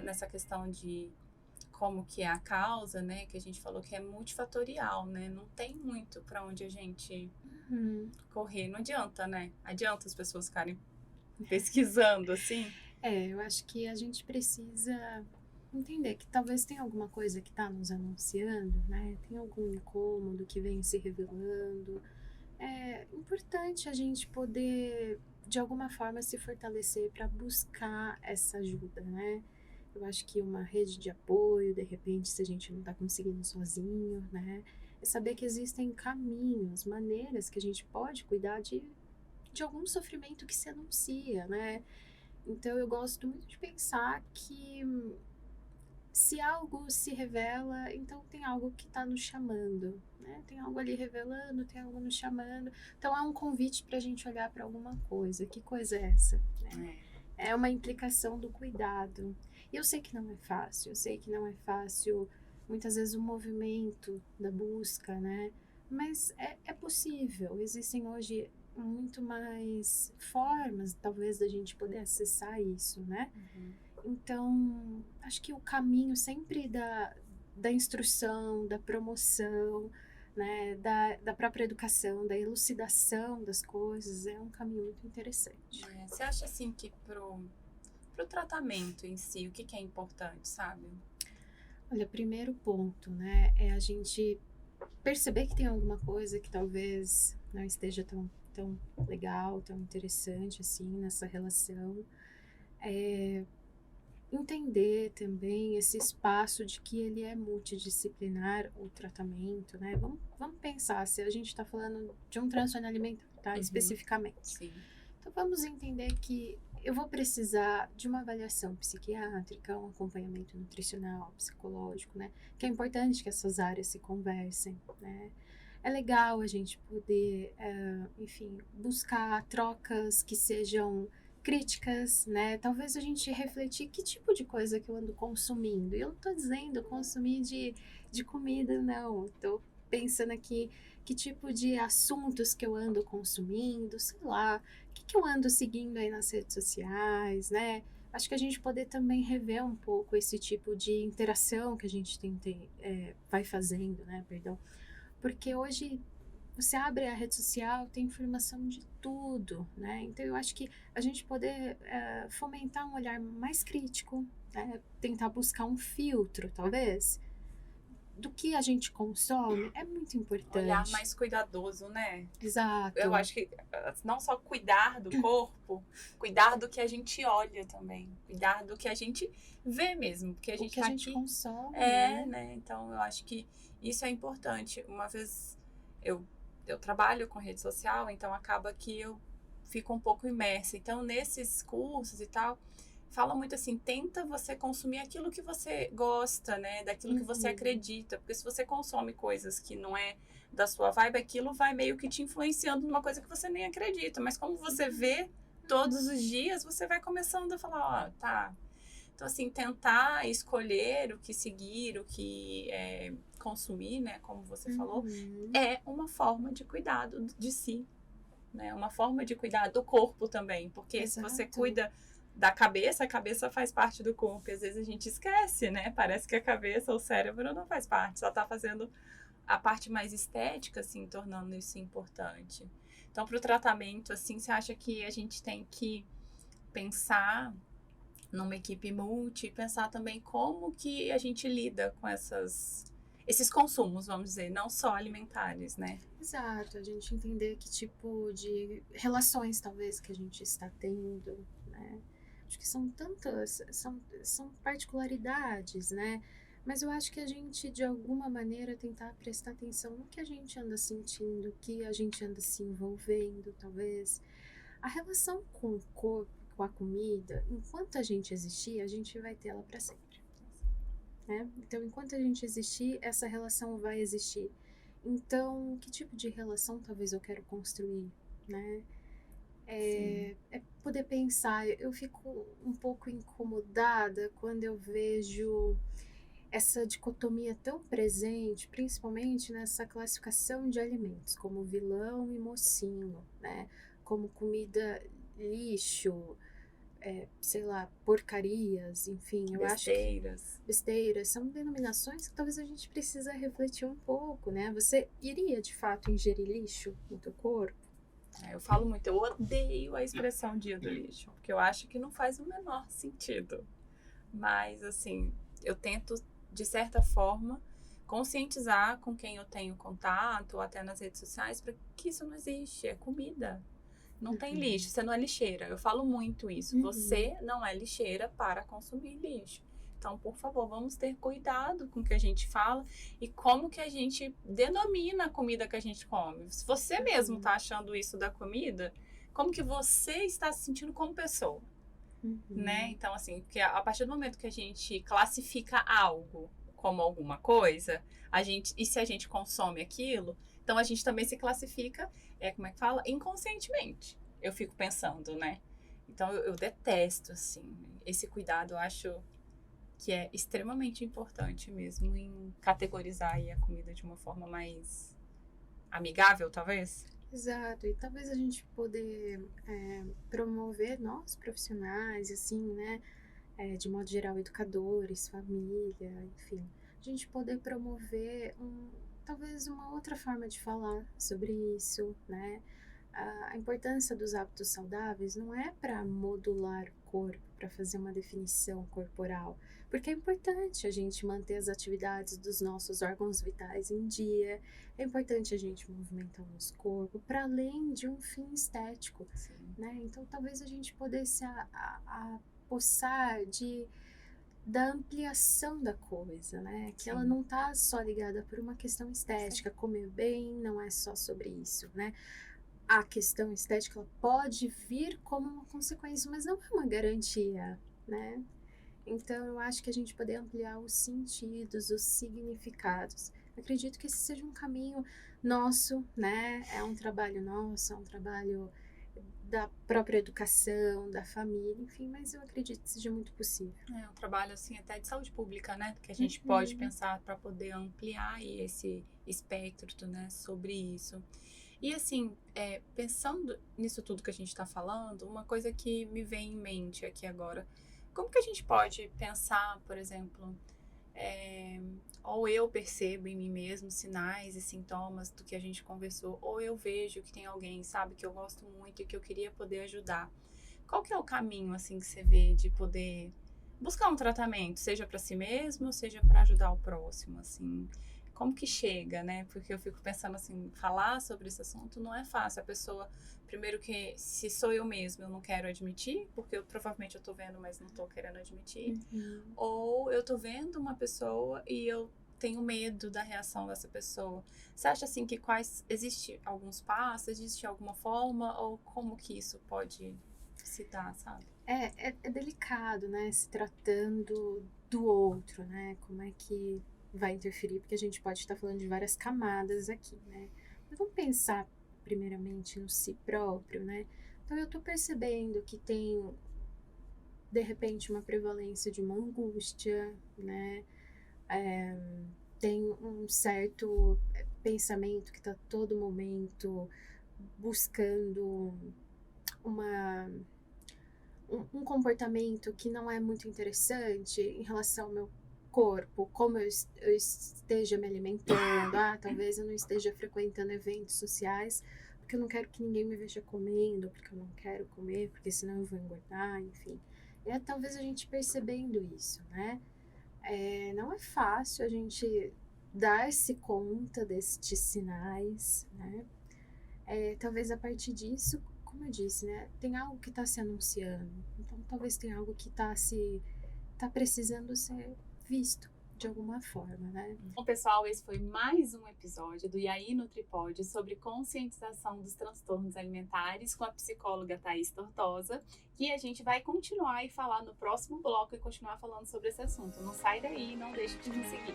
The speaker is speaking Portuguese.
nessa questão de como que é a causa, né? Que a gente falou que é multifatorial, né? Não tem muito para onde a gente correr. Não adianta, né? Adianta as pessoas ficarem pesquisando, assim. Eu acho que a gente precisa entender que talvez tenha alguma coisa que está nos anunciando, né? Tem algum incômodo que vem se revelando. É importante a gente poder, de alguma forma, se fortalecer para buscar essa ajuda, né? Eu acho que uma rede de apoio, de repente, se a gente não está conseguindo sozinho, né? É saber que existem caminhos, maneiras que a gente pode cuidar de algum sofrimento que se anuncia, né? Então eu gosto muito de pensar que se algo se revela, então tem algo que está nos chamando, né? Tem algo ali revelando, tem algo nos chamando. Então é um convite para a gente olhar para alguma coisa. Que coisa é essa? Né? É uma implicação do cuidado. E eu sei que não é fácil, eu sei que não é fácil, muitas vezes, o movimento da busca, né? Mas é possível. Existem hoje muito mais formas, talvez, da gente poder acessar isso, né? Então, acho que o caminho sempre da instrução, da promoção, né, da própria educação, da elucidação das coisas, é um caminho muito interessante. Você acha, assim, que pro tratamento em si, o que é importante, sabe? Olha, primeiro ponto, né, é a gente perceber que tem alguma coisa que talvez não esteja tão legal, tão interessante assim nessa relação. Entender também esse espaço de que ele é multidisciplinar, o tratamento, né? Vamos pensar, se a gente está falando de um transtorno alimentar, tá? Especificamente. Sim. Então, vamos entender que eu vou precisar de uma avaliação psiquiátrica, um acompanhamento nutricional, psicológico, né? Que é importante que essas áreas se conversem, né? É legal a gente poder, enfim, buscar trocas que sejam críticas, né? Talvez a gente refletir que tipo de coisa que eu ando consumindo. E eu não tô dizendo consumir de comida, não. Tô pensando aqui que tipo de assuntos que eu ando consumindo, sei lá, o que eu ando seguindo aí nas redes sociais, né? Acho que a gente poder também rever um pouco esse tipo de interação que a gente vai fazendo, né? Perdão. Porque hoje você abre a rede social, tem informação de tudo, né? Então eu acho que a gente poder fomentar um olhar mais crítico, né? Tentar buscar um filtro, talvez, do que a gente consome é muito Olhar importante. mais cuidadoso, né? Eu Exato. acho que não só cuidar do corpo, cuidar do que a gente olha também. Cuidar do que a gente vê mesmo. Porque a O gente que a tá gente aqui. consome, né? Né? Então eu acho que isso é importante. Uma vez eu trabalho com rede social, então acaba que eu fico um pouco imersa. Então, nesses cursos e tal, fala muito assim, tenta você consumir aquilo que você gosta, né? Daquilo que você acredita. Porque se você consome coisas que não é da sua vibe, aquilo vai meio que te influenciando numa coisa que você nem acredita. Mas como você vê todos os dias, você vai começando a falar, ó, tá. Então, assim, tentar escolher o que seguir, o que consumir, né? Como você falou, é uma forma de cuidado de si, né? Uma forma de cuidar do corpo também. Porque Exato. se você cuida da cabeça, a cabeça faz parte do corpo. E às vezes a gente esquece, né? Parece que a cabeça, o cérebro não faz parte, só tá fazendo a parte mais estética, assim, tornando isso importante. Então, para o tratamento, assim, você acha que a gente tem que pensar numa equipe multi, pensar também como que a gente lida com esses consumos, vamos dizer, não só alimentares, né? Exato, a gente entender que tipo de relações talvez que a gente está tendo, né? Acho que são tantas, são particularidades, né? Mas eu acho que a gente, de alguma maneira, tentar prestar atenção no que a gente anda sentindo, o que a gente anda se envolvendo, talvez. A relação com o corpo, com a comida, enquanto a gente existir, a gente vai ter ela para sempre. Né? Então, enquanto a gente existir, essa relação vai existir. Então, que tipo de relação talvez eu quero construir, né? É poder pensar. Eu fico um pouco incomodada quando eu vejo essa dicotomia tão presente, principalmente nessa classificação de alimentos, como vilão e mocinho, né? Como comida lixo, sei lá, porcarias, enfim, eu acho que besteiras são denominações que talvez a gente precisa refletir um pouco, né? Você iria, de fato, ingerir lixo no teu corpo? Eu falo muito, eu odeio a expressão dia do lixo, porque eu acho que não faz o menor sentido. Mas, assim, eu tento, de certa forma, conscientizar com quem eu tenho contato, ou até nas redes sociais, para que isso não existe, é comida. Não tem lixo, você não é lixeira. Eu falo muito isso. Você não é lixeira para consumir lixo. Então, por favor, vamos ter cuidado com o que a gente fala e como que a gente denomina a comida que a gente come. Se você mesmo está achando isso da comida, como que você está se sentindo como pessoa? Né? Então, assim, porque a partir do momento que a gente classifica algo como alguma coisa, e se a gente consome aquilo, então a gente também se classifica, como é que fala? Inconscientemente. Eu fico pensando, né? Então eu detesto, assim, esse cuidado, eu acho que é extremamente importante mesmo em categorizar aí a comida de uma forma mais amigável, talvez. Exato, e talvez a gente poder promover nós profissionais, assim, né, de modo geral, educadores, família, enfim, a gente poder promover talvez uma outra forma de falar sobre isso, né? A importância dos hábitos saudáveis não é para modular o corpo, para fazer uma definição corporal, porque é importante a gente manter as atividades dos nossos órgãos vitais em dia, é importante a gente movimentar o nosso corpo para além de um fim estético, né? Então talvez a gente pudesse apossar da ampliação da coisa, né? Que ela não tá só ligada por uma questão estética. Comer bem não é só sobre isso, né? A questão estética ela pode vir como uma consequência, mas não é uma garantia, né? Então, eu acho que a gente poder ampliar os sentidos, os significados. Acredito que esse seja um caminho nosso, né? É um trabalho nosso, é um trabalho da própria educação, da família, enfim, mas eu acredito que seja muito possível. É um trabalho, assim, até de saúde pública, né? Que a gente pode pensar para poder ampliar aí esse espectro, né? Sobre isso. E, assim, pensando nisso tudo que a gente está falando, uma coisa que me vem em mente aqui agora, como que a gente pode pensar, por exemplo, ou eu percebo em mim mesmo sinais e sintomas do que a gente conversou, ou eu vejo que tem alguém, sabe, que eu gosto muito e que eu queria poder ajudar. Qual que é o caminho, assim, que você vê de poder buscar um tratamento, seja para si mesmo, seja para ajudar o próximo, assim? Como que chega, né? Porque eu fico pensando assim, falar sobre esse assunto não é fácil. A pessoa, primeiro que se sou eu mesma, eu não quero admitir, porque provavelmente eu tô vendo, mas não tô querendo admitir. Ou eu tô vendo uma pessoa e eu tenho medo da reação dessa pessoa. Você acha assim que existe alguns passos, existe alguma forma, ou como que isso pode se dar, sabe? É delicado, né? Se tratando do outro, né? Como é que vai interferir, porque a gente pode estar falando de várias camadas aqui, né? Mas vamos pensar primeiramente no si próprio, né? Então eu tô percebendo que tem, de repente, uma prevalência de uma angústia, né? Tem um certo pensamento que tá todo momento buscando um comportamento que não é muito interessante em relação ao meu corpo, como eu esteja me alimentando, talvez eu não esteja frequentando eventos sociais, porque eu não quero que ninguém me veja comendo, porque eu não quero comer, porque senão eu vou engordar, enfim. Talvez a gente percebendo isso, né? Não é fácil a gente dar-se conta destes sinais, né? Talvez a partir disso, como eu disse, né? Tem algo que está se anunciando, então talvez tenha algo que tá precisando ser visto de alguma forma, né? Bom, pessoal, esse foi mais um episódio do E aí Nutripod sobre conscientização dos transtornos alimentares com a psicóloga Thaís Tortosa, que a gente vai continuar e falar no próximo bloco e continuar falando sobre esse assunto. Não sai daí, não deixe de nos seguir.